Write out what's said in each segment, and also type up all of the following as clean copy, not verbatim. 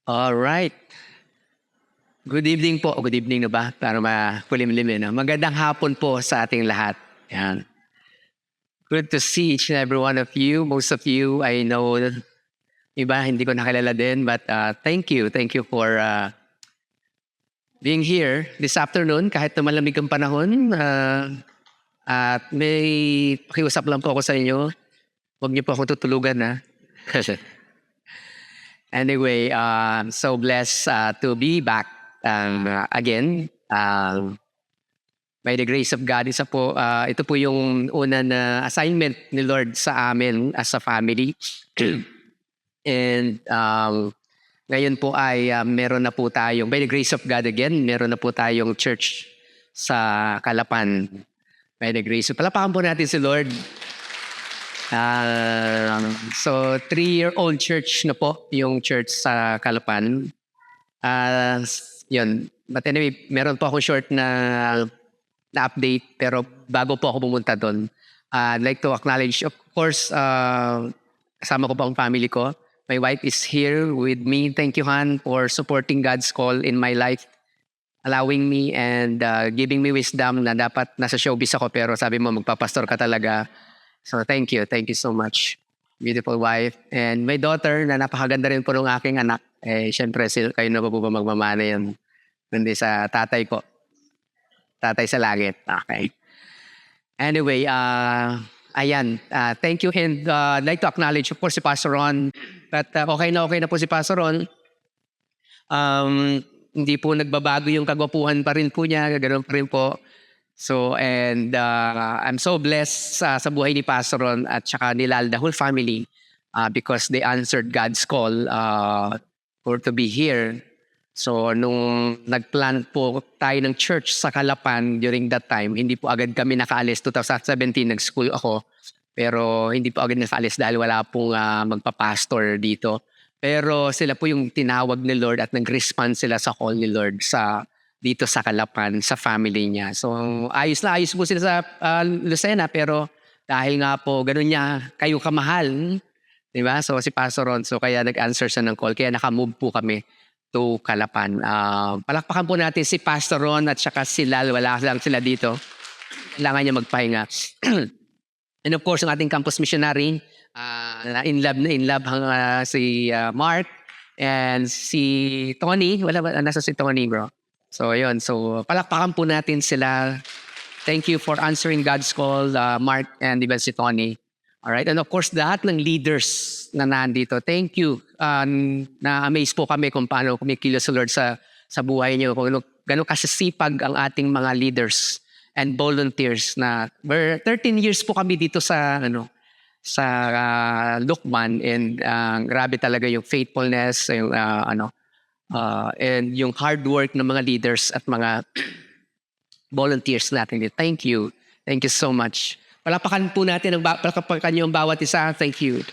All right. Good evening po. Good evening na ba? Para makulimlim. Magandang hapon po sa ating lahat. Yan. Good to see each and every one of you. Most of you, I know, iba hindi ko nakilala din. But thank you. Thank you for being here this afternoon. Kahit na malamig ang panahon. At may pakiusap lang po ako sa inyo. Huwag niyo po akong tutulugan ha. Anyway, I'm so blessed to be back again. By the grace of God, ito po yung una na assignment ni Lord sa amin as a family. And ngayon po ay meron na po tayong, by the grace of God again, meron na po tayong church sa Calapan. By the grace. Palapakan po natin si Lord. So 3-year-old church na po yung church sa Calapan. Yun. But anyway, meron po ako short na update, pero bago po ako pumunta doon, I'd like to acknowledge, of course, kasama ko po ang family ko. My wife is here with me. Thank you, Han, for supporting God's call in my life, allowing me and giving me wisdom na dapat nasa showbiz ako, pero sabi mo, magpapastor ka talaga. So thank you so much. Beautiful wife. And my daughter, na napakaganda rin po ng aking anak. Syempre, kayo na po ba magmamana yun? Kundi sa tatay ko. Tatay sa langit. Okay. Anyway, ayan. Thank you, and I'd like to acknowledge, of course, si Pastor Ron. But okay na po si Pastor Ron. Hindi po nagbabago yung kagwapuhan pa rin po niya. Ganoon pa rin po. So, and I'm so blessed sa buhay ni Pastor Ron at saka ni Lal, the whole family, because they answered God's call for to be here. So, nung nagplan po tayo ng church sa Calapan during that time, hindi po agad kami nakaalis. 2017, nag-school ako. Pero hindi po agad nakaalis dahil wala pong magpa-pastor dito. Pero sila po yung tinawag ni Lord at nag-respond sila sa call ni Lord dito sa Calapan, sa family niya. So, ayos po sila sa Lucena, pero dahil nga po, ganun niya, kayo kamahal. Diba? So, si Pastor Ron, so kaya nag-answer siya ng call. Kaya nakamove po kami to Calapan. Palakpakan po natin si Pastor Ron at saka si Lal. Wala lang sila dito. Kailangan niya magpahinga. And of course, ang ating campus missionary, in love si Mark and si Tony. Nasa si Tony, bro. So, yun. So, palakpakan po natin sila. Thank you for answering God's call, Mark and even si Tony. Alright? And of course, lahat ng leaders na nandito, thank you. Na-amaze po kami kung paano kumikilos sa Lord sa buhay niyo. Kung gano'n kasisipag ang ating mga leaders and volunteers na 13 years po kami dito sa Lukman, and grabe talaga yung faithfulness, yung and yung hard work ng mga leaders at mga volunteers natin. Thank you. Thank you so much. Palapakan po natin ang bawat isa. Thank you.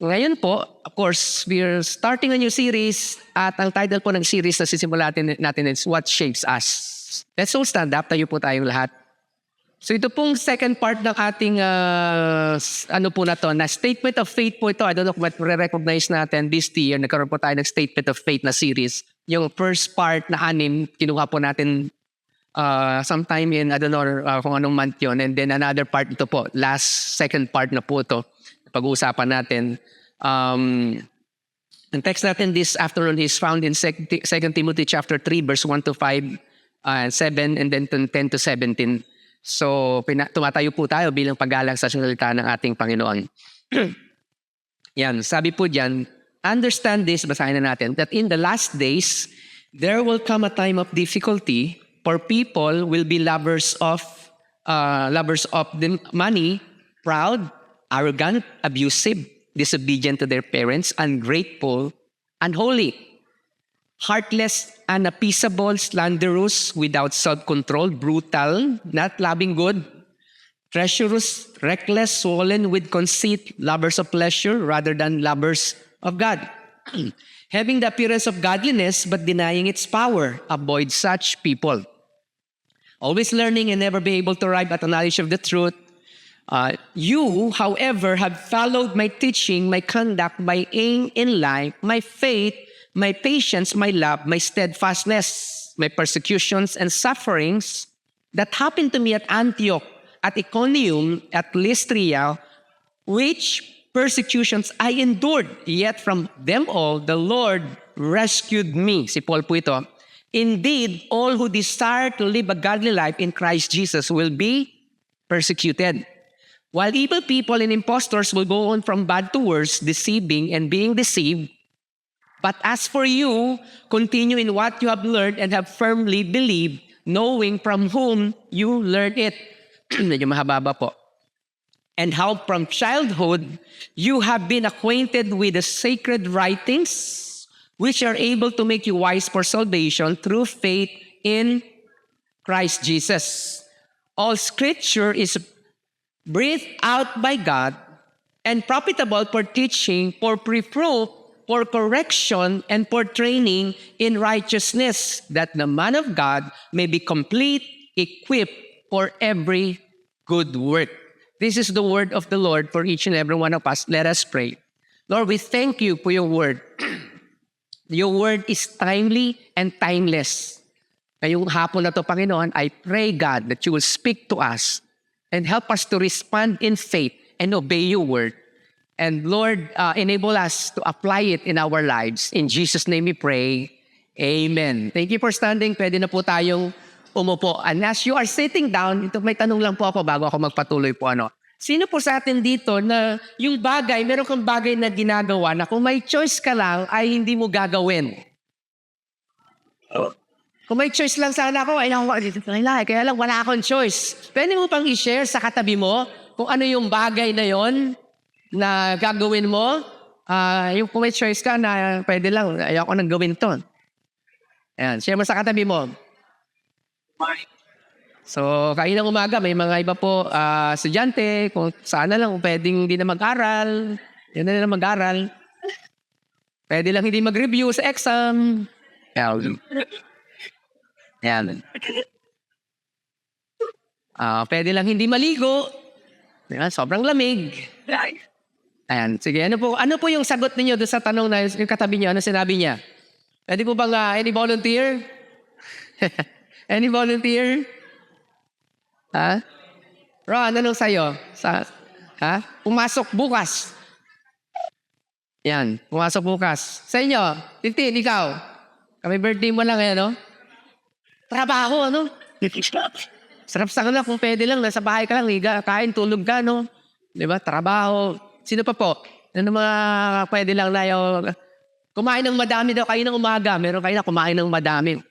Ngayon po, of course, we're starting a new series at ang title po ng series na sisimulan natin is What Shapes Us. Let's all stand up. Tayo po tayong lahat. So ito pong second part ng ating na statement of faith po ito. I don't know kung re-recognize natin this year. Nagkaroon po tayo ng statement of faith na series. Yung first part na 6, kinuha po natin sometime in, I don't know kung anong month yun. And then another part ito po. Second part na po ito. Pag-uusapan natin. Ang text natin this afternoon is found in 2 Timothy chapter 3 verse 1 to 5, 7, and then 10 to 17. So, tumatayo po tayo bilang paggalang sa salita ng ating Panginoon. Yan, sabi po dyan, understand this, basahin na natin, that in the last days, there will come a time of difficulty, for people will be lovers of the money, proud, arrogant, abusive, disobedient to their parents, ungrateful, unholy, heartless, unappeasable, slanderous, without self-control, brutal, not loving good, treacherous, reckless, swollen with conceit, lovers of pleasure rather than lovers of God. Having the appearance of godliness but denying its power, avoid such people. Always learning and never be able to arrive at a knowledge of the truth. You, however, have followed my teaching, my conduct, my aim in life, my faith, my patience, my love, my steadfastness, my persecutions and sufferings that happened to me at Antioch, at Iconium, at Lystria, which persecutions I endured, yet from them all the Lord rescued me. Si Paul po ito. Indeed, all who desire to live a godly life in Christ Jesus will be persecuted. While evil people and impostors will go on from bad to worse, deceiving and being deceived. But as for you, continue in what you have learned and have firmly believed, knowing from whom you learned it. Medyo mahaba po. And how from childhood you have been acquainted with the sacred writings, which are able to make you wise for salvation through faith in Christ Jesus. All scripture is breathed out by God and profitable for teaching, for reproof, for correction, and for training in righteousness, that the man of God may be complete, equipped for every good work. This is the word of the Lord for each and every one of us. Let us pray. Lord, we thank you for your word. Your word is timely and timeless. Ngayong hapon na to, Panginoon, I pray, God, that you will speak to us and help us to respond in faith and obey your word. And Lord, enable us to apply it in our lives. In Jesus' name we pray. Amen. Thank you for standing. Pwede na po tayong umupo. And as you are sitting down, ito may tanong lang po ako bago ako magpatuloy po. Sino po sa atin dito na yung bagay, meron kang bagay na ginagawa na kung may choice ka lang ay hindi mo gagawin? Kung may choice lang sana ako, kaya lang wala akong choice. Pwede mo pang i-share sa katabi mo kung ano yung bagay na yon na gagawin mo. Yung kung may choice ka na pwede lang, ayoko nang gawin to. Ayan, share mo sa katabi mo. So, kainang umaga, may mga iba po estudyante, kung sana lang pwedeng hindi na mag-aral, yun na lang mag-aral. Pwede lang hindi mag-review sa exam. Yan. Pwede lang hindi maligo. Yan, sobrang lamig. Ayan, sige. Ano po yung sagot niyo doon sa tanong na yung katabi niyo? Ano sinabi niya? Pwede po bang any volunteer? Any volunteer? Ha? Ron, anong sa'yo? Pumasok bukas. Yan, pumasok bukas. Sa inyo, Tintin, ikaw. Kami birthday mo lang, no? Trabaho, ano? Sarap sa kanila kung pwede lang, nasa bahay ka lang, higa, kain, tulog ka, no? Diba? Trabaho. Sino pa po? Ano mga pwede lang na yung kumain ng madami daw kayo ng umaga. Meron kayo na kumain ng madami.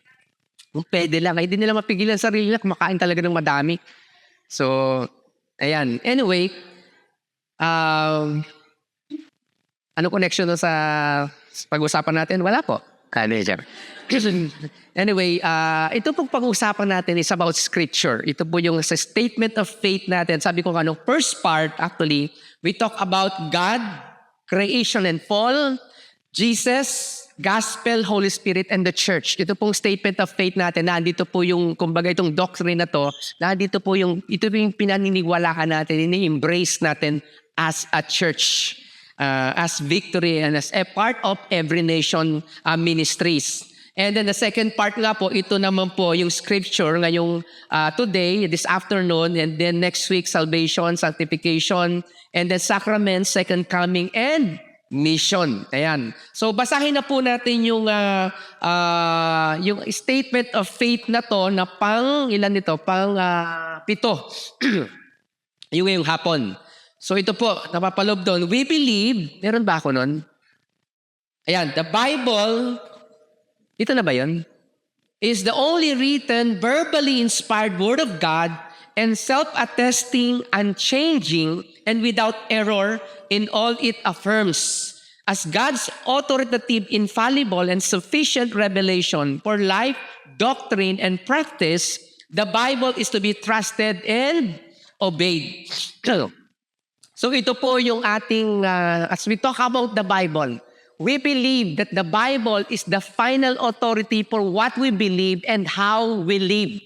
Kung pwede lang, hindi nila mapigilan sarili nila, kumakain talaga ng madami. So, ayan. Anyway, ano connection sa pag-usapan natin? Wala po. Anyway, ito pong pag-usapan natin is about scripture. Ito po yung sa statement of faith natin. Sabi ko first part actually, we talk about God, creation and fall, Jesus, Gospel, Holy Spirit, and the Church. Ito pong statement of faith natin. Nandito po yung, kumbaga itong doctrine na to, nandito po yung, ito po yung pinaniniwalaan natin, ini-embrace natin as a church. As Victory and as a part of Every Nation Ministries. And then the second part nga po, ito naman po yung scripture ngayong today, this afternoon, and then next week, salvation, sanctification, and then sacrament, second coming, and mission. Ayan. So basahin na po natin yung statement of faith na to na ilan nito? 7. yung hapon. So ito po, napapalob doon. We believe, meron ba ako nun? Ayan, the Bible, ito na ba yun? Is the only written, verbally inspired Word of God and self-attesting, unchanging, and without error in all it affirms. As God's authoritative, infallible, and sufficient revelation for life, doctrine, and practice, the Bible is to be trusted and obeyed. So ito po yung ating, as we talk about the Bible, we believe that the Bible is the final authority for what we believe and how we live.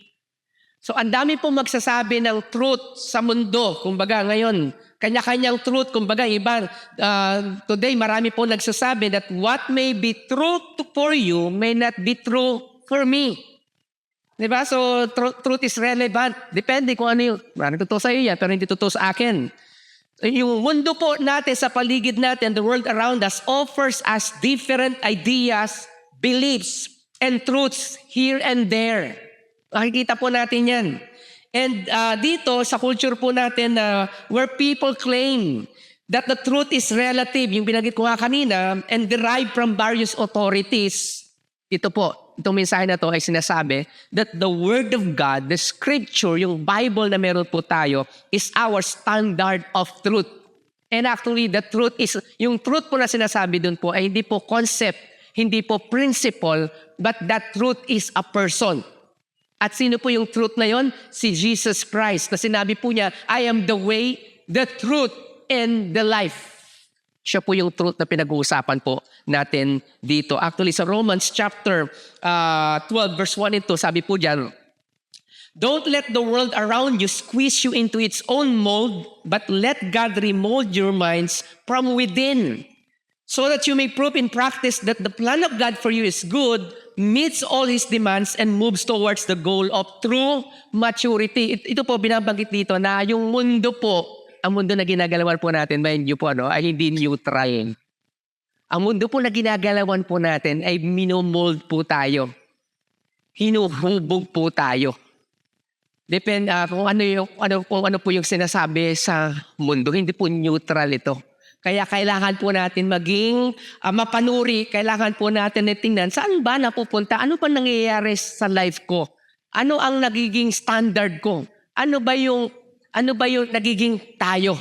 So ang dami pong magsasabi ng truth sa mundo. Kumbaga ngayon, kanya-kanyang truth. Kumbaga iba, today marami po nagsasabi that what may be true for you may not be true for me. Diba? So truth is relevant. Depende kung ano yung, maraming totoo sa iyo yan, pero hindi totoo sa akin. Yung mundo po natin sa paligid natin, the world around us offers us different ideas, beliefs, and truths here and there. Makikita po natin yan. And dito sa culture po natin where people claim that the truth is relative, yung binanggit ko nga kanina, and derived from various authorities, ito po, itong mensahe na to ay sinasabi that the Word of God, the Scripture, yung Bible na meron po tayo, is our standard of truth. And actually, the truth is, yung truth po na sinasabi dun po ay hindi po concept, hindi po principle, but that truth is a person. At sino po yung truth na yon? Si Jesus Christ. Na sinabi po niya, I am the way, the truth, and the life. Siya po yung truth na pinag-uusapan po natin dito. Actually, sa Romans chapter 12, verse 1 and 2, sabi po dyan, don't let the world around you squeeze you into its own mold, but let God remold your minds from within, so that you may prove in practice that the plan of God for you is good, meets all His demands, and moves towards the goal of true maturity. Ito po, binabanggit dito na yung mundo po, ang mundo na ginagalawan po natin, mind you po, ay hindi neutral. Ang mundo po na ginagalawan po natin ay minomold po tayo. Hinuhubog po tayo. Depende kung ano po yung sinasabi sa mundo, hindi po neutral ito. Kaya kailangan po natin maging mapanuri, kailangan po natin tingnan saan ba napupunta, ano pa nangyayari sa life ko, ano ang nagiging standard ko, ano ba yung nagiging tayo.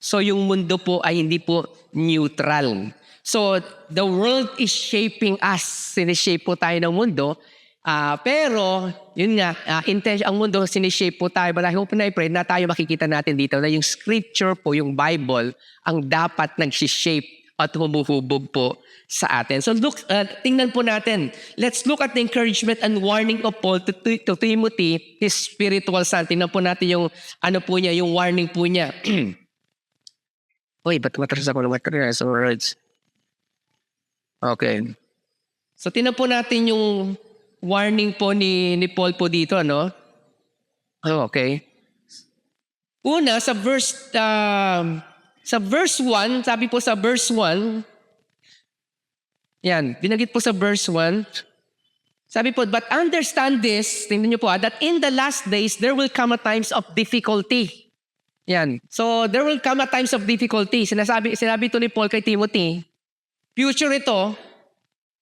So yung mundo po ay hindi po neutral. So the world is shaping us, sinishape po tayo ng mundo. Pero, yun nga, ang mundo, sinishape po tayo. But I hope and I pray na tayo makikita natin dito na yung scripture po, yung Bible, ang dapat nagsishape at humuhubog po sa atin. So look, tingnan po natin. Let's look at the encouragement and warning of Paul to Timothy, his spiritual son. Tingnan po natin yung, po niya, yung warning po niya. Uy, ba't matras ako ng matras? Words. Okay. So tingnan po natin yung warning po ni Paul po dito, no? Okay. Una, sa verse 1, sabi po sa verse 1, yan, binanggit po sa verse 1, sabi po, but understand this, tingnan niyo po, that in the last days, there will come a times of difficulty. Yan. So, there will come a times of difficulty. Sinabi ito ni Paul kay Timothy, future ito.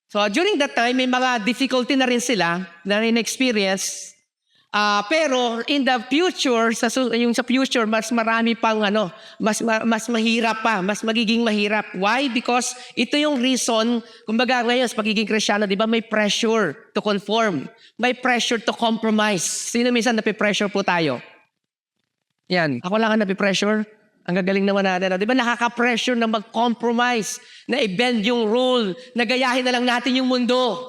So during that time, may mga difficulty na rin sila na rin-experience. Pero in the future, sa future, mas marami pang mas mahirap pa, mas magiging mahirap. Why? Because ito yung reason, kumbaga ngayon sa pagiging Kristiyano, di ba may pressure to conform, may pressure to compromise. Sino minsan napipressure po tayo? Yan, ako lang ang napipressure. Ang gagaling naman natin. Di ba nakaka-pressure na mag-compromise, na i-bend yung rule, na gayahin na lang natin yung mundo.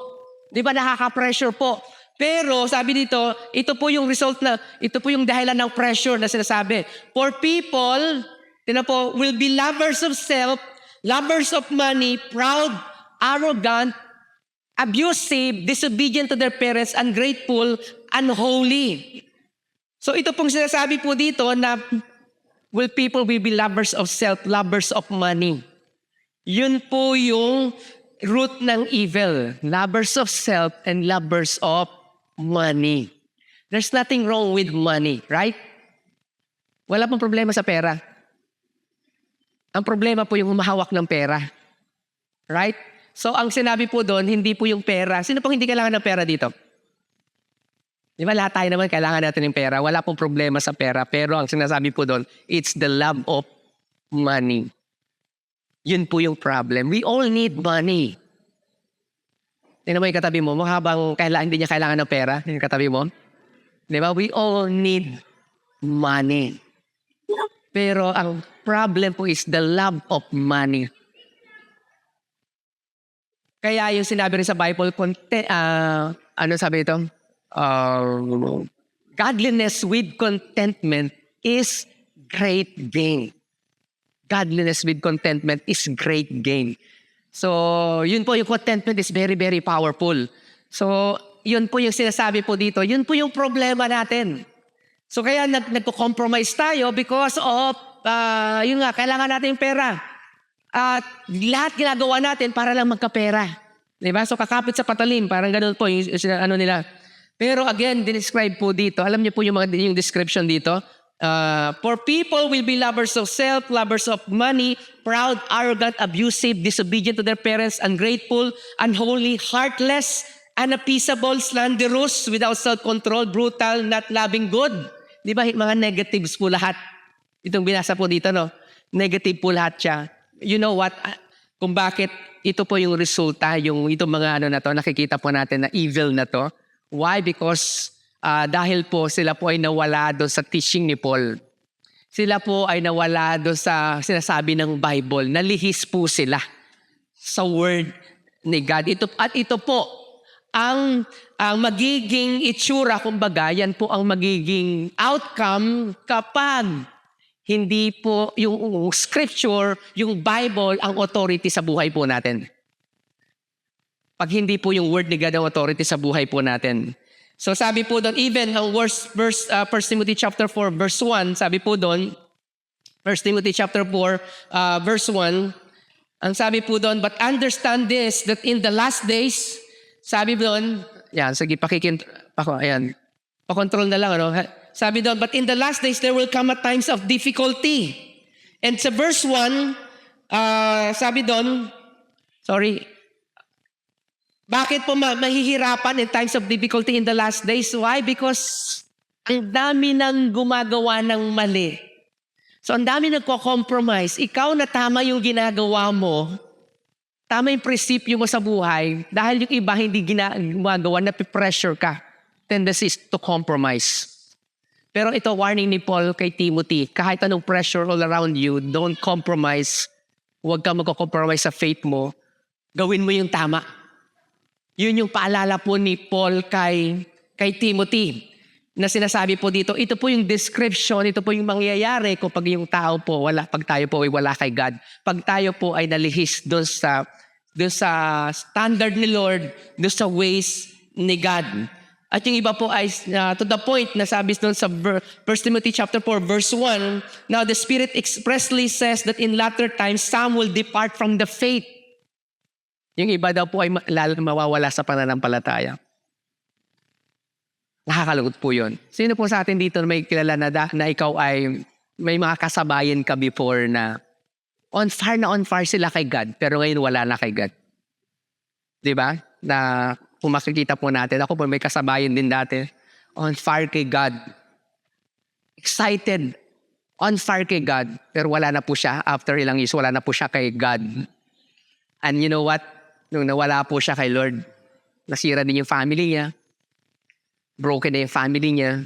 Di ba nakaka-pressure po? Pero sabi dito, ito po yung result ito po yung dahilan ng pressure na sinasabi. For people, will be lovers of self, lovers of money, proud, arrogant, abusive, disobedient to their parents, ungrateful, unholy. So ito pong sinasabi po dito na people will be lovers of self, lovers of money. Yun po yung root ng evil. Lovers of self and lovers of money. There's nothing wrong with money, right? Wala pong problema sa pera. Ang problema po yung humahawak ng pera. Right? So ang sinabi po doon, hindi po yung pera. Sino pong hindi kailangan ng pera dito? Di ba lahat tayo naman kailangan natin ng pera. Wala pong problema sa pera. Pero ang sinasabi po doon, it's the love of money. Yun po yung problem. We all need money. Tingnan mo yung katabi mo, habang hindi niya kailangan ng pera, yung katabi mo. Di ba? We all need money. Pero ang problem po is the love of money. Kaya yung sinabi rin sa Bible, ano sabi ito? godliness with contentment is great gain. Godliness with contentment is great gain. So, yun po, yung contentment is very, very powerful. So, yun po yung sinasabi po dito. Yun po yung problema natin. So, kaya nagko-compromise tayo because of, yun nga, kailangan natin yung pera. At lahat ginagawa natin para lang magkapera. Diba? So, kakapit sa patalim. Parang ganun po yung ano nila. Pero again, describe po dito. Alam niyo po yung description dito. For people will be lovers of self, lovers of money, proud, arrogant, abusive, disobedient to their parents, ungrateful, unholy, heartless, unappeasable, slanderous, without self-control, brutal, not loving good. Di ba? Mga negatives po lahat. Itong binasa po dito, no? Negative po lahat siya. You know what? Kung bakit ito po yung resulta, itong mga ano na to, nakikita po natin na evil na to. Why? Because dahil po sila po ay nawala doon sa teaching ni Paul. Sila po ay nawala doon sa sinasabi ng Bible. Nalihis po sila sa word ni God. Ito po ang magiging itsura, kumbaga, yan po ang magiging outcome kapag hindi po yung scripture, yung Bible, ang authority sa buhay po natin. Pag hindi po yung word ni God ang authority sa buhay po natin. So sabi po doon, even ang 1 Timothy chapter 4 verse 1, sabi po doon, 1 Timothy chapter 4 verse 1, ang sabi po doon, but understand this, that in the last days, sabi doon, yan, sige, pakontrol na lang, ano? Sabi doon, but in the last days, there will come at times of difficulty. And sa verse 1, sabi doon, bakit po mahihirapan in times of difficulty in the last days? Why? Because ang dami nang gumagawa ng mali. So ang dami nagko-compromise. Ikaw na tama yung ginagawa mo, tama yung prinsipyo mo sa buhay, dahil yung iba hindi gumagawa, napipressure ka. Tendency is to compromise. Pero ito, warning ni Paul kay Timothy, kahit anong pressure all around you, don't compromise. Huwag ka magko-compromise sa faith mo. Gawin mo yung tama. Yun yung paalala po ni Paul kay Timothy na sinasabi po dito. Ito po yung description, ito po yung mangyayari pag yung tao po pag tayo po ay wala kay God. Pag tayo po ay nalihis doon sa standard ni Lord, doon sa ways ni God. At yung iba po ay to the point na sabi doon sa 1 Timothy chapter 4 verse 1, now the Spirit expressly says that in latter times some will depart from the faith. Yung iba daw po ay mawawala sa pananampalataya. Nakakalungkot po yun. Sino po sa atin dito may kilala na ikaw ay may mga kasabayan ka before na on fire sila kay God, pero ngayon wala na kay God? Diba? Na kung makikita po natin, ako po may kasabayan din dati, on fire kay God. Excited, on fire kay God, pero wala na po siya. After ilang years, wala na po siya kay God. And you know what? Nung nawala po siya kay Lord, nasira din yung family niya. Broken na yung family niya.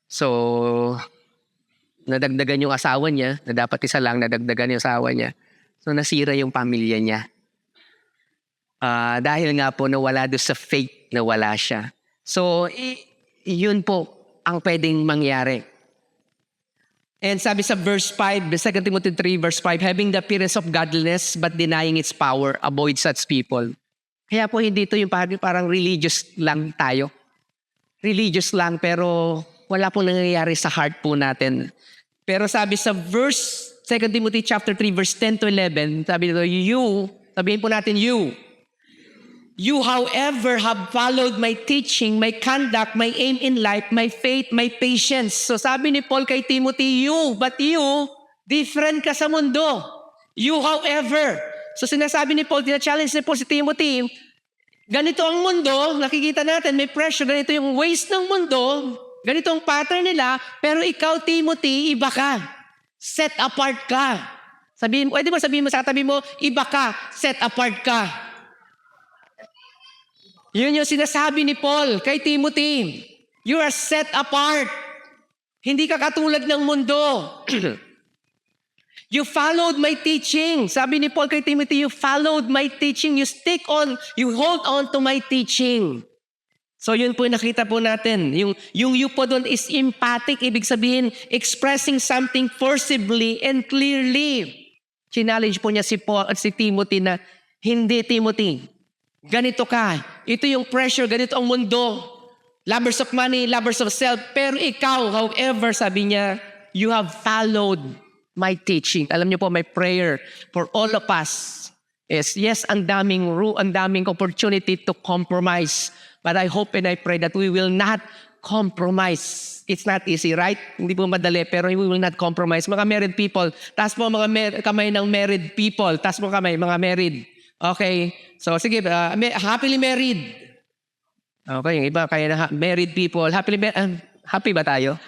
So, nadagdagan yung asawa niya, na dapat isa lang, nadagdagan yung asawa niya. So, nasira yung pamilya niya. Dahil nga po nawala doon sa faith na wala siya. So, yun po ang pwedeng mangyari. And sabi sa verse 5, 2 Timothy 3 verse 5, having the appearance of godliness but denying its power, avoid such people. Kaya po hindi ito yung parang religious lang tayo. Religious lang pero wala pong nangyayari sa heart po natin. Pero sabi sa verse 2 Timothy chapter 3 verse 10 to 11, sabi dito, sabihin po natin you, however, have followed my teaching, my conduct, my aim in life, my faith, my patience. So sabi ni Paul kay Timothy, but you, different ka sa mundo. You, however. So sinasabi ni Paul, tina-challenge ni Paul si Timothy, ganito ang mundo, nakikita natin, may pressure, ganito yung ways ng mundo, ganito ang pattern nila, pero ikaw, Timothy, iba ka. Set apart ka. Pwede mo sabihin mo sa katabi mo, iba ka, set apart ka. Yun yung sinasabi ni Paul kay Timothy. You are set apart. Hindi ka katulad ng mundo. You followed my teaching. Sabi ni Paul kay Timothy, you followed my teaching. You hold on to my teaching. So yun po yung nakita po natin. Yung you po doon is emphatic. Ibig sabihin, expressing something forcibly and clearly. Challenge po niya si Timothy na, hindi Timothy, ganito ka. Ito yung pressure, ganito ang mundo. Lovers of money, lovers of self. Pero ikaw, however, sabi niya, you have followed my teaching. Alam niyo po, my prayer for all of us is, yes, ang daming opportunity to compromise. But I hope and I pray that we will not compromise. It's not easy, right? Hindi po madali, pero we will not compromise. Mga married people, taas mo mga kamay ng married people. Taas mo kamay, mga married. Okay. So, sige, happily married. Okay, yung iba, kaya na married people. Happy ba tayo?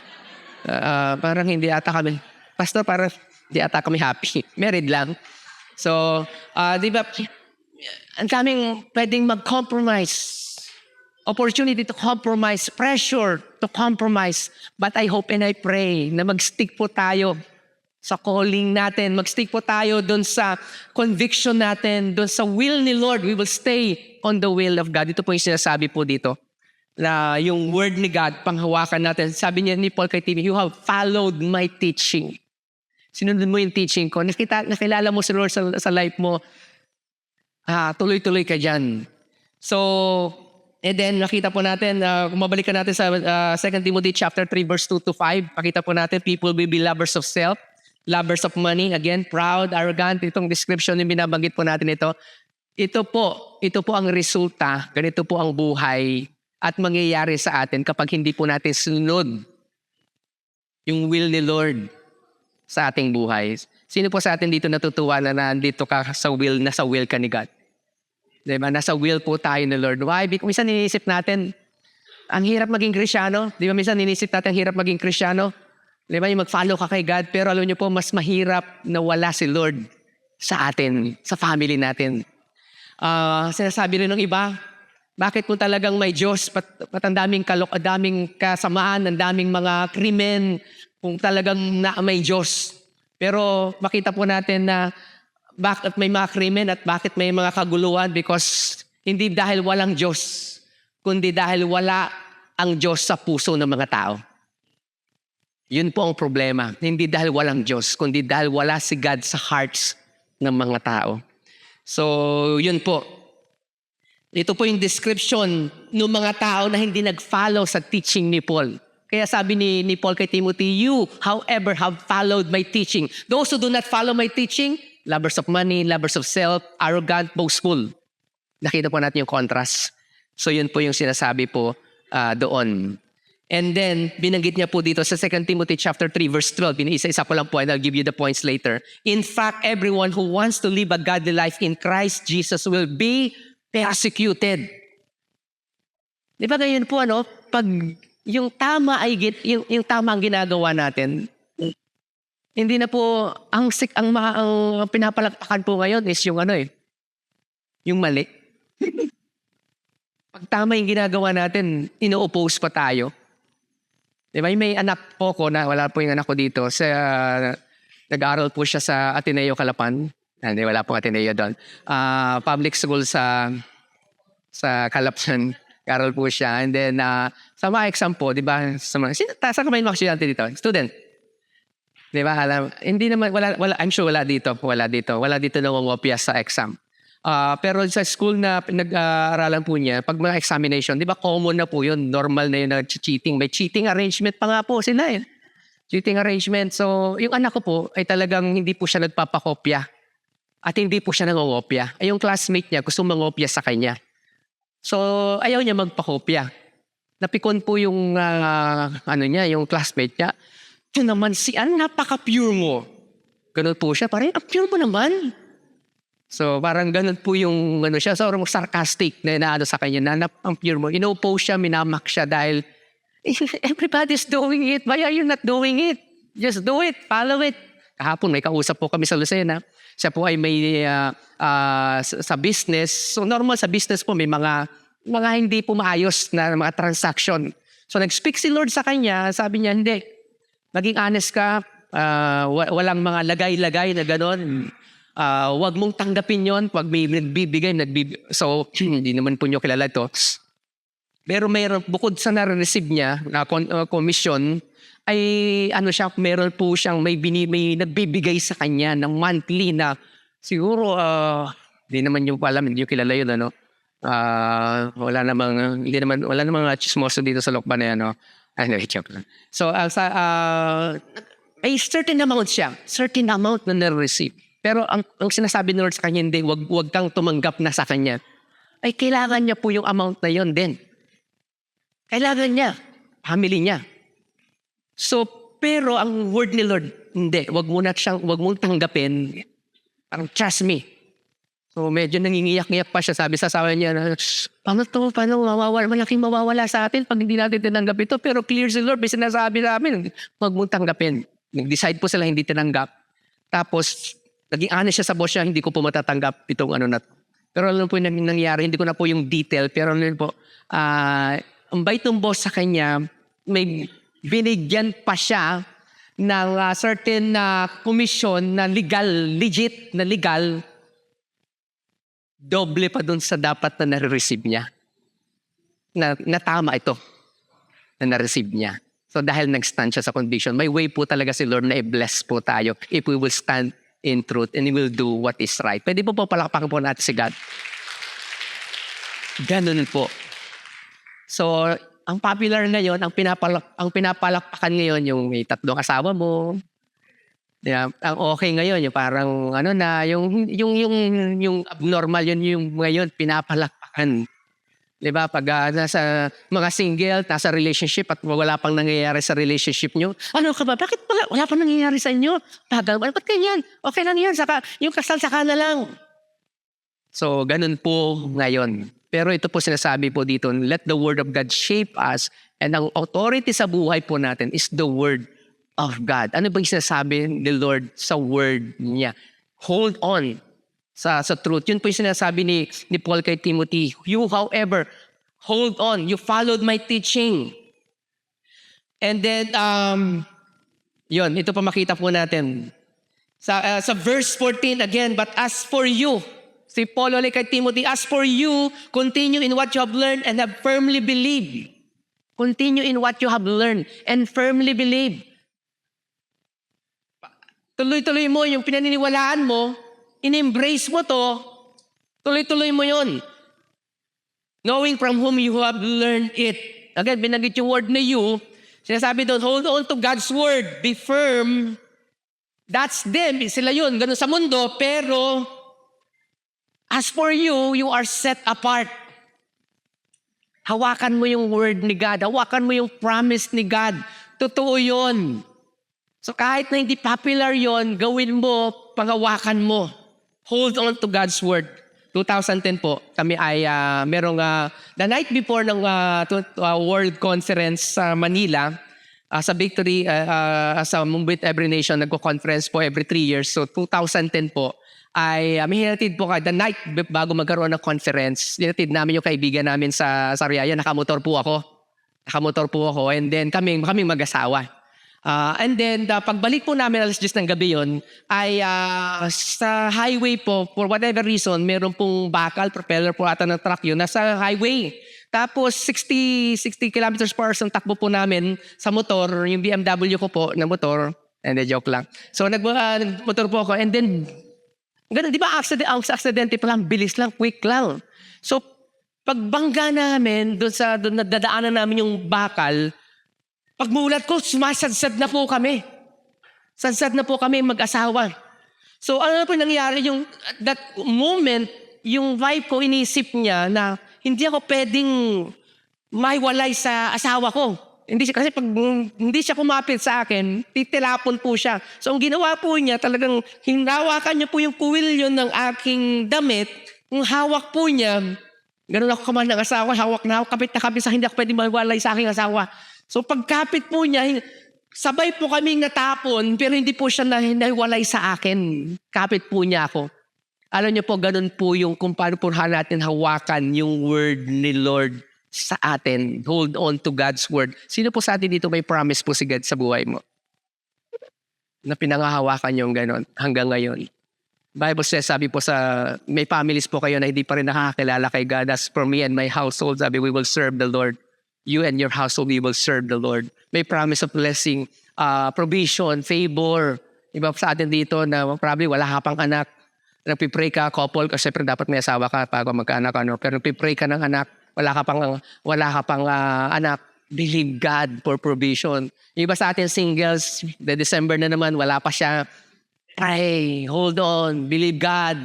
Parang hindi ata kami. Pastor, parang hindi ata kami happy. Married lang. So, di ba, ang daming pwedeng mag-compromise. Opportunity to compromise, pressure to compromise. But I hope and I pray na mag-stick po tayo sa calling natin. Mag-stick po tayo dun sa conviction natin, dun sa will ni Lord. We will stay on the will of God. Ito po yung sinasabi po dito. Na yung word ni God, panghawakan natin. Sabi niya ni Paul kay Timothy, you have followed my teaching. Sinunod mo yung teaching ko. Nakilala mo si Lord sa life mo. Tuloy-tuloy ka dyan. So, and then nakita po natin, kung mabalikan natin sa 2 Timothy chapter 3 verse 2 to 5, pakita po natin, people will be lovers of self, lovers of money, again, proud, arrogant, itong description yung binabanggit po natin ito. Ito po ang resulta, ganito po ang buhay at mangyayari sa atin kapag hindi po natin sunod yung will ni Lord sa ating buhay. Sino po sa atin dito natutuwa na nandito ka sa will, nasa will ka ni God? Diba? Nasa will po tayo ni Lord. Why? Because minsan iniisip natin, ang hirap maging Krisyano. Di ba minsan iniisip natin, ang hirap maging Krisyano. Di ba? Yung mag-follow ka kay God. Pero alam niyo po, mas mahirap na wala si Lord sa atin, sa family natin. Sinasabi rin ng iba, bakit po talagang may Diyos? Ang daming daming kasamaan, ang daming mga krimen, kung talagang may Diyos. Pero makita po natin na bakit may mga krimen at bakit may mga kaguluhan, because hindi dahil walang Diyos, kundi dahil wala ang Diyos sa puso ng mga tao. Yun po ang problema. Hindi dahil walang Diyos, kundi dahil wala si God sa hearts ng mga tao. So, yun po. Ito po yung description ng mga tao na hindi nag-follow sa teaching ni Paul. Kaya sabi ni Paul kay Timothy, you, however, have followed my teaching. Those who do not follow my teaching, lovers of money, lovers of self, arrogant, boastful. Nakita po natin yung contrast. So yun po yung sinasabi po doon. And then, binanggit niya po dito sa 2 Timothy chapter 3 verse 12. Isa-isa po lang po and I'll give you the points later. In fact, everyone who wants to live a godly life in Christ Jesus will be persecuted. Di ba ganyan po, pag yung tama yung tama ang ginagawa natin, hindi na po, ang pinapalakpakan po ngayon is yung yung mali. Pag tama yung ginagawa natin, ino-oppose pa tayo. Diba? May anak po ko na, wala po yung anak ko dito, nag-aaral po siya sa Ateneo Calapan. Hindi, wala pong Ateneo doon. Public school sa Calapan. Nag-aaral po siya. And then, sa mga exam po, di ba, saan ka may mga estudyante dito? Student. Di ba? Hindi naman, wala, I'm sure wala dito. Wala dito nangongopya sa exam. Pero sa school na pinag-aaralan po niya, pag mga examination, di ba common na po yun, normal na yun na cheating. May cheating arrangement pa nga po sila eh. Cheating arrangement. So, yung anak ko po ay talagang hindi po siya nagpapakopya. At hindi po siya nangongopya. Ay yung classmate niya gusto mangopya sa kanya. So, ayaw niya magpakopya. Napikon po yung, yung classmate niya. Yun naman napaka-pure mo. Ganun po siya. Parang, pure mo naman. So, parang ganun po yung siya. So, sarcastic na inaano sa kanya na ang pure mo. Ino-oppose siya, minamak siya dahil everybody's doing it. Why are you not doing it? Just do it. Follow it. Kahapon, may kausap po kami sa Lucena. Siya po ay may sa business. So, normal sa business po, may mga hindi po maayos na mga transaction. So, nag-speak si Lord sa kanya. Sabi niya, hindi. Maging honest ka, walang mga lagay-lagay na gano'n. Huwag mong tanggapin yon. Pag may nagbibigay. So, hindi naman po nyo kilala ito. Pero mayroon, bukod sa nare-receive niya na commission, ay meron po siyang may nagbibigay sa kanya ng monthly na siguro, hindi naman yung alam, hindi yung kilala yun, ano. Wala namang chismoso dito sa Lokban na yan, no. Anyway, joke lang. So, may certain amount na nare-receive. Pero ang sinasabi ni Lord sa kanya, hindi, wag kang tumanggap na sa kanya. Ay kailangan niya po yung amount na yon din. Kailangan niya, family niya. So, pero ang word ni Lord, hindi, wag mong tanggapin. Parang trust me. So, medyo nangingiyak-ngiyak pa siya. Sabi sa asawa niya, paano malaking mawawala sa atin pag hindi natin tinanggap ito. Pero clear si Lord, may sinasabi namin, wag mong tanggapin. Nag-decide po sila hindi tinanggap. Tapos, naging honest siya sa boss niya, hindi ko po matatanggap itong na to. Pero alam po yung nangyari, hindi ko na po yung detail, pero alam po, ang bait ng boss sa kanya, may binigyan pa siya ng certain commission na legit na legal, doble pa dun sa dapat na nare-receive niya. Na tama ito, na nare-receive niya. So dahil nag-stand siya sa conviction, may way po talaga si Lord na i-bless po tayo if we will stand in truth and He will do what is right. Pwede po palakpakan po natin si God. Ganun po. So, ang popular ngayon, ang pinapalakpakan ngayon, yung may 3 asawa mo. Yeah, ang okay ngayon, yung parang yung abnormal, yun yung ngayon, pinapalakpakan. Diba? Pag nasa mga single, nasa relationship at wala pang nangyayari sa relationship nyo, ano ka ba? Bakit wala pang nangyayari sa inyo? Ba't ganyan? Okay lang yan. Saka, yung kasal saka na lang. So, ganun po ngayon. Pero ito po sinasabi po dito, let the word of God shape us, and ang authority sa buhay po natin is the word of God. Ano ba yung sinasabi ni Lord sa word niya? Hold on sa truth. Yun po yung sinasabi ni Paul kay Timothy. You, however, hold on. You followed my teaching. And then, ito pa makita po natin. Sa verse 14 again, but as for you, si Paul ulit kay Timothy, as for you, continue in what you have learned and have firmly believed. Continue in what you have learned and firmly believe. Tuloy-tuloy mo yung pinaniniwalaan mo, in-embrace mo to, tuloy-tuloy mo yun. Knowing from whom you have learned it. Again, binanggit yung word na you, sinasabi doon, hold on to God's word, be firm. That's them, sila yun, ganun sa mundo, pero as for you, you are set apart. Hawakan mo yung word ni God, hawakan mo yung promise ni God. Totoo yun. So kahit na hindi popular yon, gawin mo, panghawakan mo. Hold on to God's word. 2010 po, kami ay merong the night before ng World Conference sa Manila, sa Victory, sa Move Every Nation, nagko-conference po every 3 years. So 2010 po, ay may hinatid po the night bago magkaroon ng conference. Hinatid namin yung kaibigan namin sa Sariaya, nakamotor po ako, and then kaming mag-asawa. And then, pagbalik po namin alas 10 ng gabi yun, ay sa highway po, for whatever reason, meron pong bakal, propeller po ata ng truck yun, nasa highway. Tapos 60 kilometers per hour ang takbo po namin sa motor, yung BMW ko po na motor, and then joke lang. So nagmotor po ako, and then, ganun, di ba aksidente pa lang, bilis lang, quick lang. So, pagbangga namin, doon nadadaanan namin yung bakal, pagmulat ko, sumasadsad na po kami. Sadsad na po kami mag-asawa. So ano po nangyari, yung that moment, yung wife ko inisip niya na hindi ako pwedeng maiwalay sa asawa ko. Kasi pag hindi siya kumapit sa akin, titilapon po siya. So ang ginawa po niya, talagang hinawakan niya po yung kuwilyo ng aking damit. Yung hawak po niya, ganun ako kaman ng asawa, hawak na ako, kapit na kapit sa hindi ako pwedeng maiwalay sa aking asawa. So pagkapit po niya, sabay po kaming natapon, pero hindi po siya nahiwalay sa akin. Kapit po niya ako. Alam niyo po, ganun po yung kung paano po natin hawakan yung word ni Lord sa atin. Hold on to God's word. Sino po sa atin dito may promise po si God sa buhay mo? Na pinangahawakan yung ganun hanggang ngayon. Bible says, sabi po may families po kayo na hindi pa rin nakakakilala kay God. As for me and my household, sabi, we will serve the Lord. You and your household, we will serve the Lord. May promise of blessing, provision, favor. Iba sa atin dito na probably wala ka pang anak. Nagpipray ka, couple, kasi syempre dapat may asawa ka bago magkaanak. Pero nagpipray ka ng anak, wala ka pang anak. Believe God for provision. Iba sa atin singles, the December na naman, wala pa siya. Pray, hold on, believe God.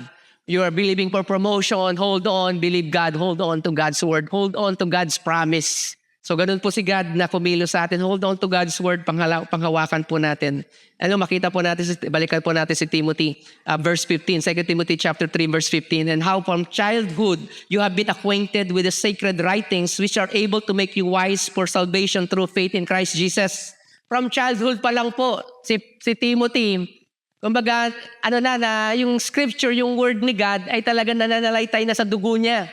You are believing for promotion, hold on, believe God, hold on to God's word, hold on to God's promise. So ganun po si God na kumilos sa atin, hold on to God's word, panghawakan po natin. Makita po natin, balikan po natin si Timothy, verse 15, 2 Timothy chapter 3, verse 15, and how from childhood you have been acquainted with the sacred writings which are able to make you wise for salvation through faith in Christ Jesus. From childhood pa lang po, si Timothy, kumbaga, yung scripture, yung word ni God ay talaga nananalaytay na sa dugo niya.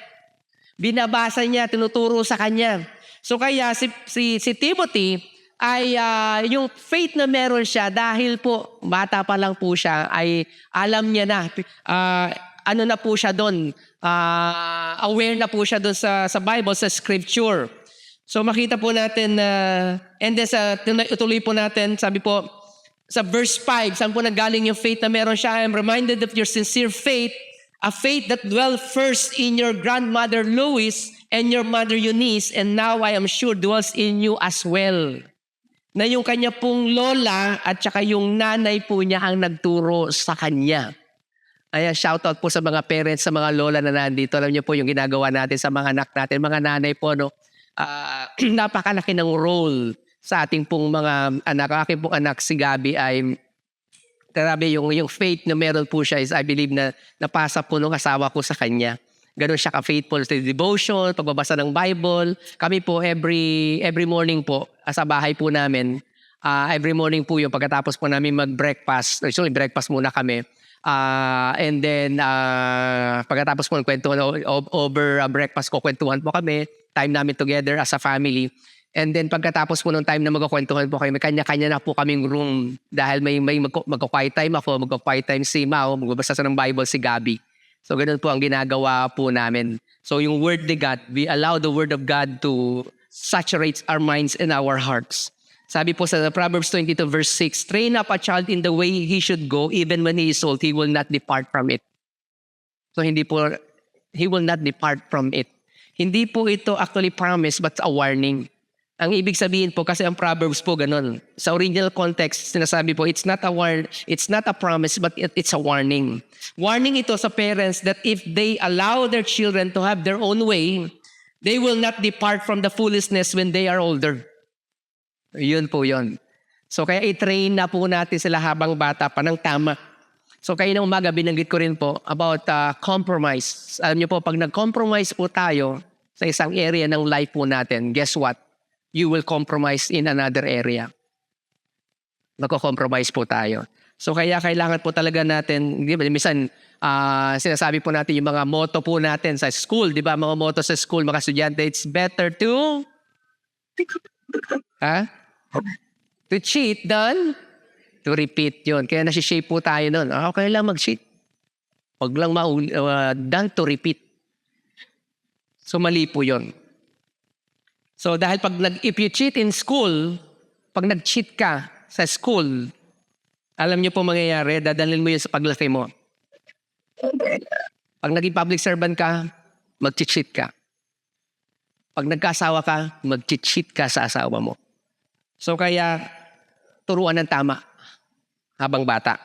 Binabasa niya, tinuturo sa kanya. So kaya si Timothy ay yung faith na meron siya dahil po bata pa lang po siya ay alam niya na na po siya doon, aware na po siya doon sa Bible, sa scripture. So makita po natin and then ituloy po natin, sabi po, sa verse 5, saan po nanggaling yung faith na meron siya? I am reminded of your sincere faith, a faith that dwelt first in your grandmother Lois and your mother Eunice, and now I am sure dwells in you as well. Na yung kanya pong lola at saka yung nanay po niya ang nagturo sa kanya. Ayan, shout out po sa mga parents, sa mga lola na nandito. Alam niyo po yung ginagawa natin sa mga anak natin, mga nanay po, napakalaki ng role sa ating pong mga anak. Aking pong anak si Gabi ay, grabe yung faith na meron po siya is I believe na napasa po nung asawa ko sa kanya. Ganon siya ka-faithful sa devotion, pagbabasa ng Bible. Kami po every morning po, sa bahay po namin, every morning po yung pagkatapos po namin mag-breakfast. Actually, breakfast muna kami. And then, pagkatapos po ng kwentuhan, over breakfast ko, kwentuhan po kami, time namin together as a family. And then pagkatapos po ng time na magkukwentuhan po kayo, may kanya-kanya na po kaming room dahil may magko-quiet time ako, magko-quiet time si Mao, magbabasa sa ng Bible si Gabi. So ganun po ang ginagawa po namin. So yung word ni God, we allow the word of God to saturate our minds and our hearts. Sabi po sa Proverbs 22 verse 6, train up a child in the way he should go, even when he is old, he will not depart from it. So he will not depart from it. Hindi po ito actually promise but a warning. Ang ibig sabihin po, kasi ang Proverbs po ganun. Sa original context, sinasabi po, it's not a promise, but it's a warning. Warning ito sa parents that if they allow their children to have their own way, they will not depart from the foolishness when they are older. Yun po yun. So kaya i-train na po natin sila habang bata pa ng tama. So kaya ng umaga, binanggit ko rin po about compromise. Alam niyo po, pag nag-compromise po tayo sa isang area ng life po natin, guess what? You will compromise in another area. Magko-compromise po tayo. So kaya kailangan po talaga natin, di ba, minsan sinasabi po natin yung mga motto po natin sa school, di ba, mga motto sa school, mga estudyante, it's better to to cheat than to repeat yun. Kaya nasi-shape po tayo nun. Okay lang mag-cheat. Huwag lang than to repeat. So mali po yun. So dahil if you cheat in school, pag nag-cheat ka sa school, alam niyo po mangyayari, dadalhin mo yun sa paglaki mo. Pag naging public servant ka, mag-cheat ka. Pag nagkasawa ka, mag-cheat ka sa asawa mo. So kaya, turuan ng tama habang bata.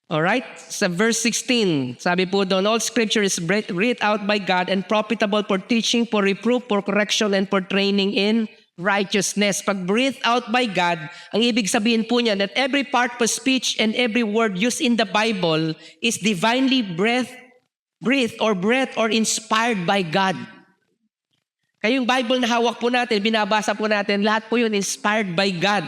Alright? Sa verse 16, sabi po doon, all scripture is breathed out by God and profitable for teaching, for reproof, for correction, and for training in righteousness. Pag breathed out by God, ang ibig sabihin po niya that every part of speech and every word used in the Bible is divinely breathed or inspired by God. Kaya yung Bible na hawak po natin, binabasa po natin, lahat po yun inspired by God.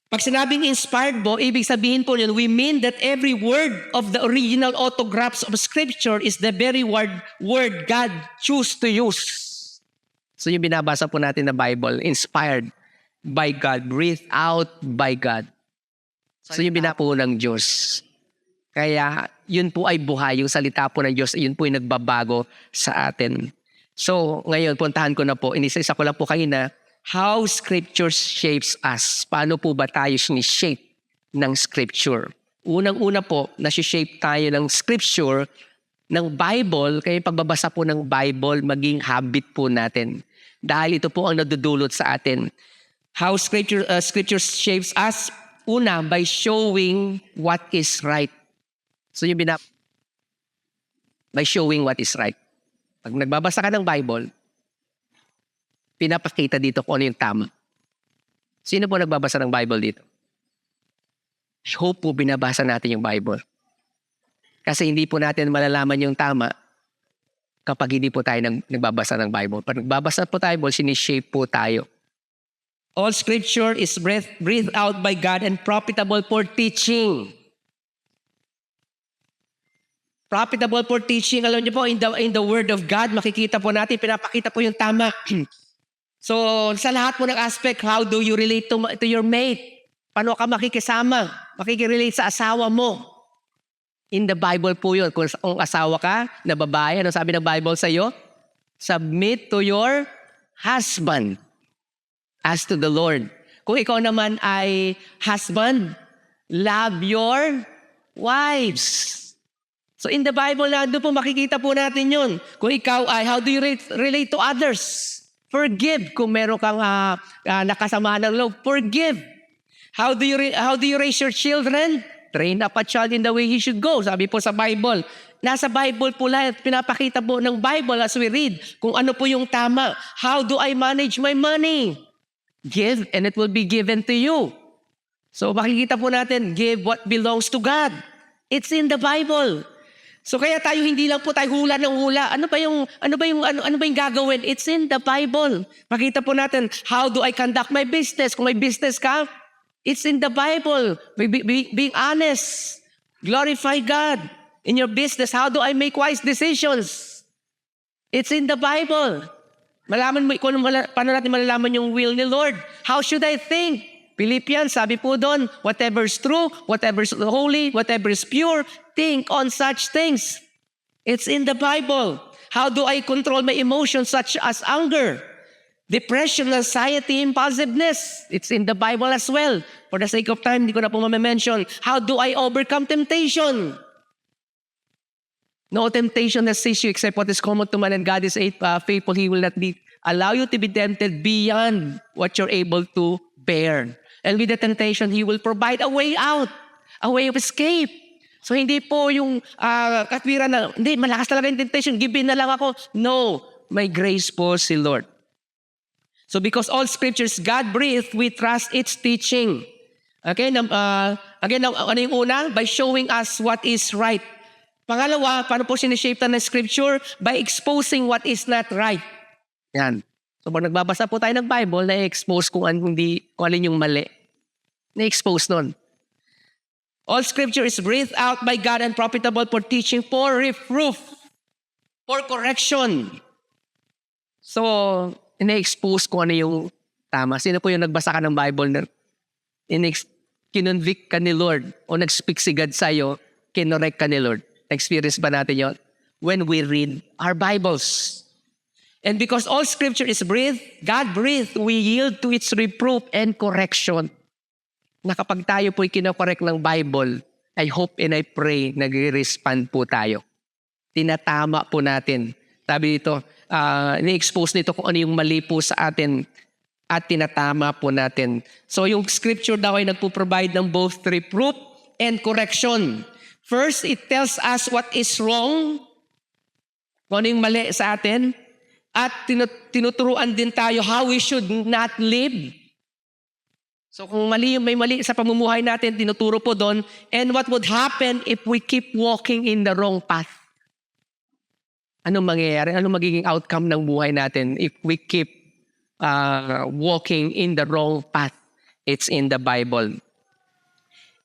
Pag sinabing inspired po, ibig sabihin po yun, we mean that every word of the original autographs of Scripture is the very word God choose to use. So yung binabasa po natin na Bible, inspired by God, breathed out by God. So yung binapo ng Diyos. Kaya yun po ay buhay. Yung salita po ng Diyos, yun po ay nagbabago sa atin. So ngayon, puntahan ko na po. Inisa-isa ko lang po kayo na how Scripture shapes us. Paano po ba tayo sinishape ng Scripture? Unang-una po, nasi-shape tayo ng Scripture, ng Bible, kaya pagbabasa po ng Bible, maging habit po natin. Dahil ito po ang nadudulot sa atin. How Scripture shapes us, una, by showing what is right. So yung by showing what is right. Pag nagbabasa ka ng Bible, pinapakita dito kung ano yung tama. Sino po nagbabasa ng Bible dito? Hope po binabasa natin yung Bible. Kasi hindi po natin malalaman yung tama kapag hindi po tayo nagbabasa ng Bible. Pag nagbabasa po tayo, sinishape po tayo. All Scripture is breathed out by God and profitable for teaching. Profitable for teaching. Alam niyo po, in the Word of God, makikita po natin, pinapakita po yung tama. So, sa lahat po ng aspect, how do you relate to your mate? Paano ka makikisama? Makikirelate sa asawa mo? In the Bible po yun. Kung asawa ka, na babae, ano sabi ng Bible sa iyo? Submit to your husband as to the Lord. Kung ikaw naman ay husband, love your wives. So in the Bible, doon po makikita po natin yun. Kung ikaw ay, how do you relate to others? Forgive. Kung meron kang nakasama ng loob, forgive. How do you raise your children? Train up a child in the way he should go. Sabi po sa Bible. Nasa Bible po lahat, pinapakita po ng Bible as we read kung ano po yung tama. How do I manage my money? Give and it will be given to you. So makikita po natin, give what belongs to God. It's in the Bible. So kaya tayo hindi lang po tayo hula ng hula. Ano ba yung gagawin? It's in the Bible. Makita po natin, how do I conduct my business? Kung may business ka, it's in the Bible. Being honest. Glorify God in your business. How do I make wise decisions? It's in the Bible. Malaman mo, paano natin malalaman yung will ni Lord? How should I think? Philippians, sabi po doon, whatever is true, whatever is holy, whatever is pure, think on such things. It's in the Bible. How do I control my emotions such as anger, depression, anxiety, impulsiveness? It's in the Bible as well. For the sake of time, hindi ko na po ma-mention. How do I overcome temptation? No temptation has seized you except what is common to man, and God is faithful. He will not allow you to be tempted beyond what you're able to bear. And with the temptation, He will provide a way out, a way of escape. So hindi po yung katwiran na, hindi, malakas talaga yung temptation, give in na lang ako. No, may grace po si Lord. So because all scriptures God-breathed, we trust its teaching. Okay, again, ano yung una? By showing us what is right. Pangalawa, paano po sinishape ng scripture? By exposing what is not right. Yan. So pag nagbabasa po tayo ng Bible, na-expose kung alin yung mali. Na-expose nun. All scripture is breathed out by God and profitable for teaching, for reproof, for correction. So, na-expose kung ano yung tama. Sino po yung nagbasa ka ng Bible na kinonvict ka ni Lord o nag-speak si God sa'yo, kinorek ka ni Lord? Experience ba natin yun? When we read our Bibles. And because all scripture is breathed, God-breathed, we yield to its reproof and correction. Na kapag tayo po'y kinokorek ng Bible, I hope and I pray nag-respond po tayo. Tinatama po natin. Sabi dito, ni-expose nito kung ano yung mali po sa atin at tinatama po natin. So yung scripture daw ay nagpo-provide ng both reproof and correction. First, it tells us what is wrong, kung ano yung mali sa atin, at tinuturuan din tayo how we should not live. So kung may mali sa pamumuhay natin, tinuturo po doon. And what would happen if we keep walking in the wrong path? Anong mangyayari? Anong magiging outcome ng buhay natin if we keep walking in the wrong path? It's in the Bible.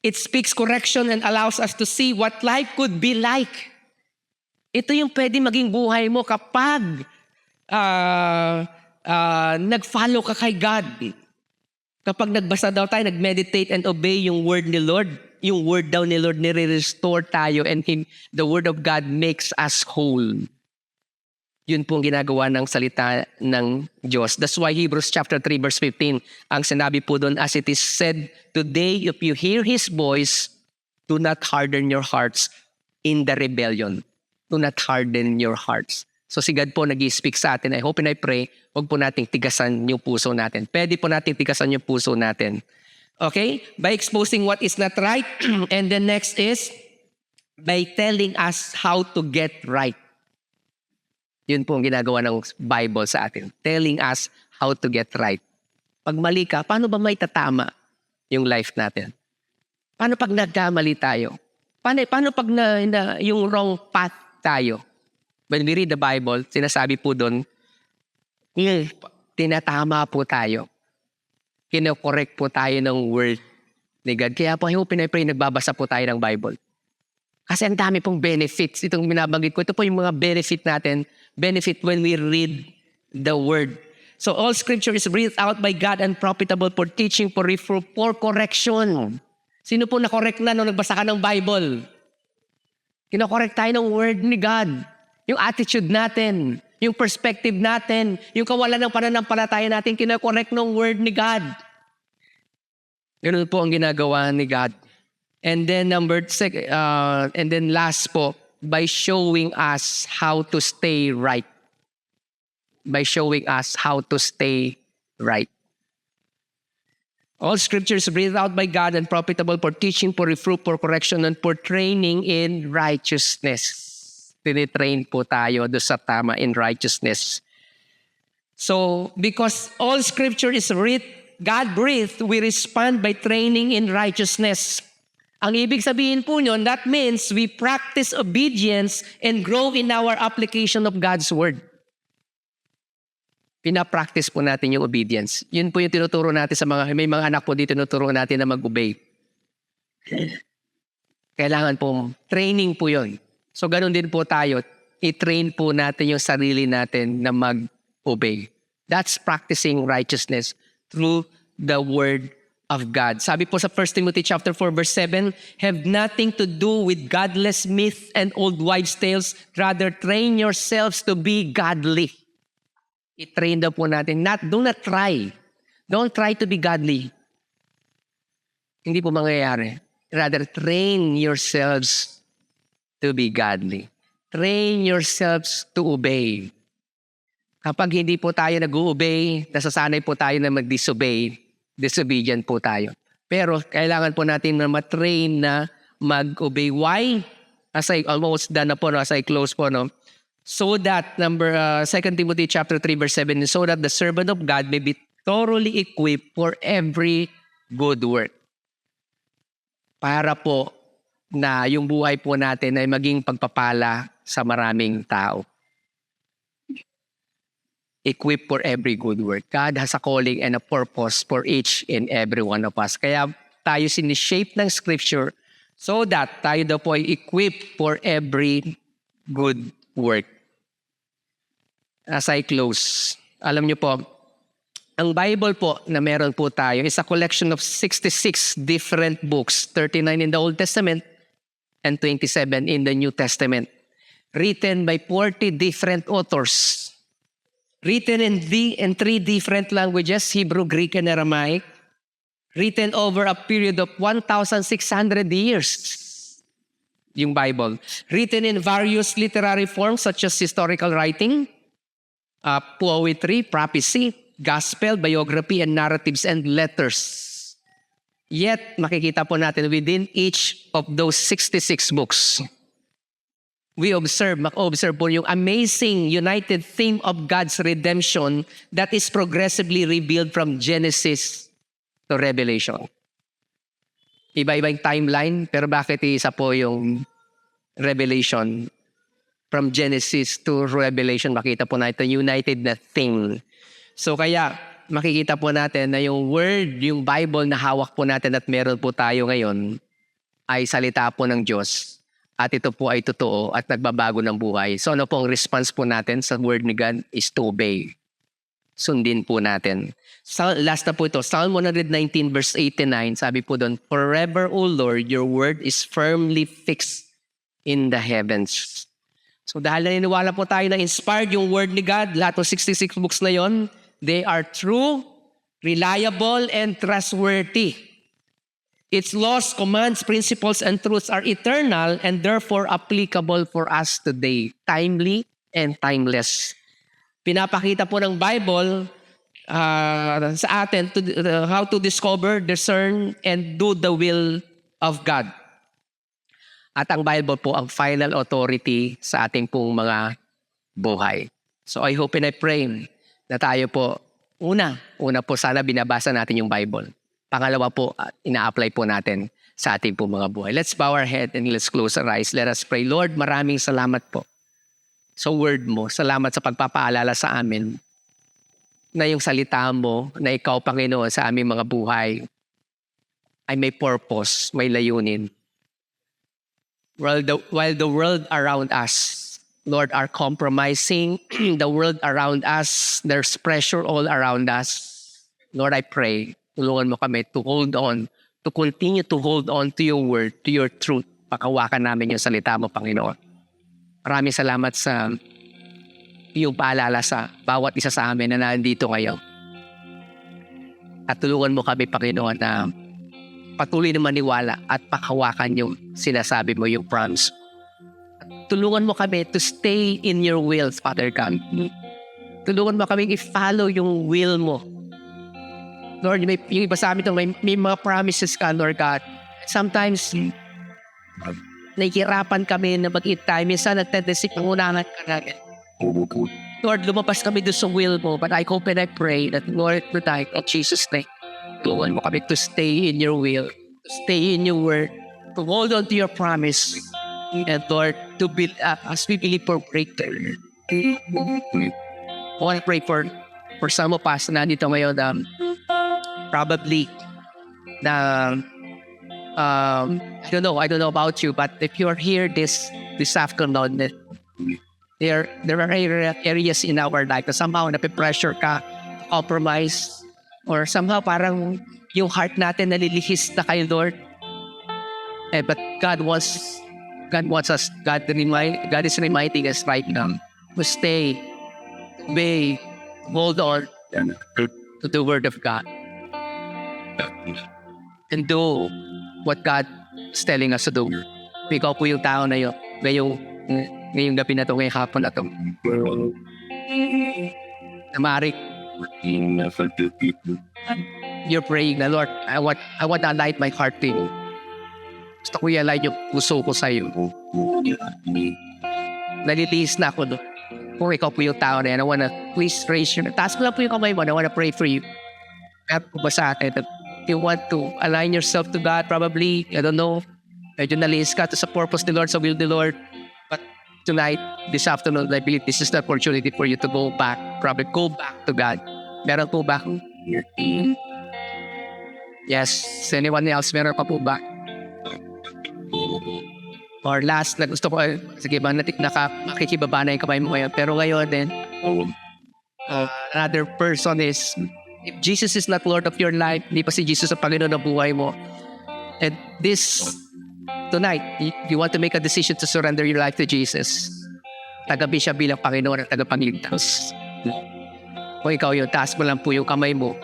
It speaks correction and allows us to see what life could be like. Ito yung pwede maging buhay mo kapag nag-follow ka kay God. Kapag nagbasa daw tayo, nag-meditate and obey yung word ni Lord, yung word daw ni Lord, nire-restore tayo and the word of God makes us whole. Yun po ang ginagawa ng salita ng Diyos. That's why Hebrews chapter 3 verse 15, ang sinabi po doon, as it is said, today if you hear His voice, do not harden your hearts in the rebellion. Do not harden your hearts. So si God po nag-i-speak sa atin. I hope and I pray, huwag po nating tigasan yung puso natin. Pwede po nating tigasan yung puso natin. Okay? By exposing what is not right. And the next is, by telling us how to get right. Yun po ang ginagawa ng Bible sa atin. Telling us how to get right. Pag mali ka, paano ba may tatama yung life natin? Paano pag nagkamali tayo? Paano pag yung wrong path tayo? When we read the Bible, sinasabi po doon, tinatama po tayo. Kino-correct po tayo ng word ni God. Kaya po, I hope and I pray, nagbabasa po tayo ng Bible. Kasi ang dami pong benefits. Itong binabanggit ko, ito po yung mga benefit natin. Benefit when we read the word. So all scripture is breathed out by God and profitable for teaching, for reproof, for correction. Sino po na-correct na nung nagbasa ka ng Bible? Kino-correct tayo ng word ni God. Yung attitude natin, yung perspective natin, yung kawalan ng pananampalataya natin, kino-correct ng word ni God. Ganun po ang ginagawa ni God. And then and then last po, by showing us how to stay right. By showing us how to stay right. All scriptures breathed out by God and profitable for teaching, for reproof, for correction, and for training in righteousness. Tinitrain po tayo doon sa tama in righteousness. So, because all scripture is God-breathed, we respond by training in righteousness. Ang ibig sabihin po nyo, that means we practice obedience and grow in our application of God's word. Pinapractice po natin yung obedience. Yun po yung tinuturo natin sa may mga anak po dito, tinuturo natin na mag-obey. Kailangan po, training po yun. So ganun din po tayo, i-train po natin yung sarili natin na mag-obey. That's practicing righteousness through the word of God. Sabi po sa 1 Timothy chapter 4 verse 7, have nothing to do with godless myth and old wives' tales. Rather, train yourselves to be godly. I-train daw po natin. Do not try. Don't try to be godly. Hindi po mangyayari. Rather, train yourselves to be godly. Train yourselves to obey. Kapag hindi po tayo nag-obey, nasasanay po tayo na mag-disobey, disobedient po tayo. Pero kailangan po natin na matrain na mag-obey. Why? As I almost done na po, as I close po, no? So that, 2 Timothy chapter 3 verse 7, so that the servant of God may be thoroughly equipped for every good work. Para po na yung buhay po natin ay maging pagpapala sa maraming tao. Equipped for every good work. God has a calling and a purpose for each and every one of us. Kaya tayo sinishape ng scripture so that tayo daw po ay equipped for every good work. As I close, alam niyo po, ang Bible po na meron po tayo is a collection of 66 different books, 39 in the Old Testament and 27 in the New Testament, written by 40 different authors. Written in 3 different languages, Hebrew, Greek, and Aramaic. Written over a period of 1,600 years. Yung Bible. Written in various literary forms such as historical writing, poetry, prophecy, gospel, biography, and narratives and letters. Yet, makikita po natin within each of those 66 books, we observe po yung amazing united theme of God's redemption that is progressively revealed from Genesis to Revelation. Iba-ibang timeline, pero bakit isa po yung Revelation? From Genesis to Revelation, makita po natin united na theme. So kaya, makikita po natin na yung word, yung Bible na hawak po natin at meron po tayo ngayon, ay salita po ng Diyos. At ito po ay totoo at nagbabago ng buhay. So ano po ang response po natin sa word ni God is to obey. sundin po natin. Last na po ito, Psalm 119 verse 89, sabi po doon, "Forever, O Lord, your word is firmly fixed in the heavens." So dahil naniniwala po tayo na inspired yung word ni God, lahat ng 66 books na yon, they are true, reliable, and trustworthy. Its laws, commands, principles, and truths are eternal and therefore applicable for us today, timely and timeless. Pinapakita po ng Bible sa atin how to discover, discern, and do the will of God. At ang Bible po ang final authority sa ating pong mga buhay. So I hope and I pray na tayo po, una po sana binabasa natin yung Bible. Pangalawa po, ina-apply po natin sa ating po mga buhay. Let's bow our head and let's close our eyes. Let us pray. Lord, maraming salamat po sa word mo. Salamat sa pagpapaalala sa amin na yung salita mo, na ikaw, Panginoon, sa aming mga buhay ay may purpose, may layunin. While the world around us, Lord, are compromising, the world around us, there's pressure all around us. Lord, I pray, tulungan mo kami to hold on, to continue to hold on to your word, to your truth. Pakawakan namin yung salita mo, Panginoon. Maraming salamat sa iyong paalala sa bawat isa sa amin na nandito ngayon. At tulungan mo kami, Panginoon, na patuloy na maniwala at pakawakan yung sinasabi mo, yung promise. At tulungan mo kami to stay in your will, Father God. Tulungan mo kami i-follow yung will mo. Lord, yung iba sa amin ito, may mga promises ka, Lord God. Sometimes, nahihirapan kami na mag-itay. Minsan, nagtendency pangunahan ka namin. Lord, lumabas kami doon sa will mo. But I hope and I pray that, Lord, tonight, in Jesus' name, tulungan mo kami to stay in your will, to stay in your word, to hold on to your promise, and Lord, to build up as we believe for breakthrough. I want to pray for some of us na nandito ngayon, probably na I don't know about you, but if you're here this afternoon, there are areas in our life na somehow nape-pressure ka, compromise, or somehow parang yung heart natin nalilihis na kay Lord. But God is reminding us right now to stay, obey, hold on to the word of God. And do what God is telling us to do. Ikaw po yung tao na yun. Ngayong gabi na ito, ngayong hapon na ito. Na maaari, you're praying na, Lord, I want to align my heart to you. Gusto ko i-align yung puso ko sa iyo. Nalilihis na ako doon. Kung ikaw po yung tao na yan, I wanna please raise your, taas mo lang po yung kamay mo, I wanna pray for you. Kaya po ba sa atin, that you want to align yourself to God, probably, I don't know, medyo nalihis ka to sa purpose ni Lord, sa will ni Lord. But tonight, this afternoon, I believe this is the opportunity for you to go back, probably go back to God. Meron po ba? Yes. Anyone else, meron pa po ba? Or last, na gusto ko, sige ba, makikibaba na yung kamay mo ngayon. Pero ngayon din, another person is, if Jesus is not Lord of your life, hindi pa si Jesus ang Panginoon ng buhay mo. And tonight, you want to make a decision to surrender your life to Jesus. Tagabi siya bilang Panginoon at tagapagligtas. Kung ikaw yun, taas mo lang po yung kamay mo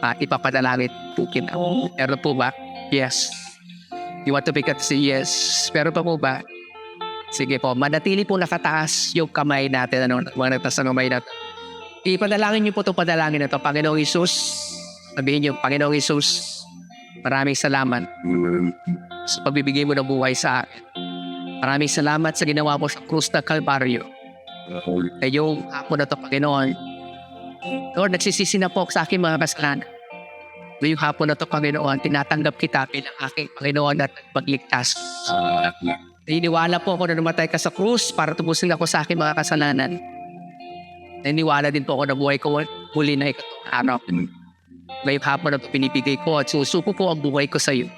at ipapadalangin po kita. Meron po ba? Yes. You want to make a decision? Yes. Meron pa po ba? Sige po, manatili po nakataas yung kamay natin. Mga nagtaas ng kamay natin. Ipadalangin niyo po itong padalangin na ito. Panginoong Isus, sabihin niyo, Panginoong Isus, maraming salamat sa pagbibigay mo ng buhay sa akin. Maraming salamat sa ginawa mo sa krus ng Kalbaryo. Ngayong hapon na ito, Panginoon, Lord, nagsisisi na po sa aking mga kasalanan. Ngayong hapon na ito, Panginoon, tinatanggap kita bilang aking Panginoon at pagligtas. Naniniwala po ako na namatay ka sa krus para tubusin ako sa aking mga kasalanan. Naniniwala din po ako na buhay ko muli na ikatong araw. Ngayong hapon na ito pinipigay ko at susuko po ang buhay ko sa iyo.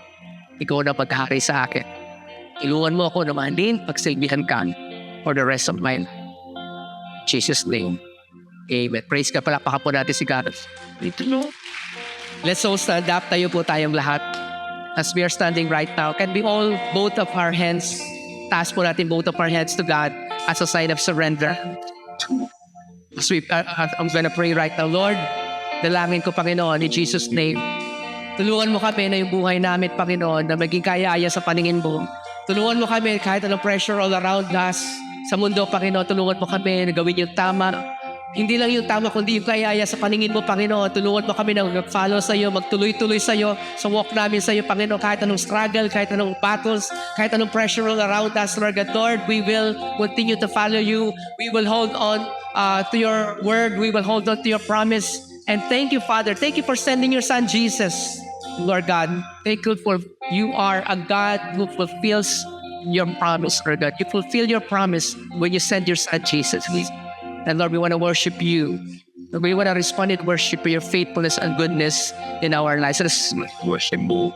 Ikaw na paghari sa akin. Ilungan mo ako na mahalin, pagsilbihan ka for the rest of my life. In Jesus' name. Amen. Praise God. Palakpakan po natin si God. Let's all stand up. Tayo po tayong lahat. As we are standing right now, can we all, both of our hands, taas po natin both of our hands to God as a sign of surrender. As I'm gonna pray right now. Lord, dalangin ko, Panginoon, in Jesus' name. Tulungan mo kami na yung buhay namin, Panginoon, na maging kaya-aya sa paningin mo. Tulungan mo kami kahit anong pressure all around us sa mundo, Panginoon. Tulungan mo kami na gawin yung tama. Hindi lang yung tama, kundi yung kaya-aya sa paningin mo, Panginoon. Tulungan mo kami na mag-follow sa iyo, magtuloy-tuloy sa iyo, sa walk namin sa iyo, Panginoon. Kahit anong struggle, kahit anong battles, kahit anong pressure all around us, Lord God. Lord, we will continue to follow you. We will hold on to your word. We will hold on to your promise. And thank you, Father. Thank you for sending your Son, Jesus. Lord God, thank you for you are a God who fulfills your promise, Lord God. You fulfill your promise when you send your Son, Jesus. And Lord, we want to worship you. We want to respond in worship for your faithfulness and goodness in our lives. Let's worship you.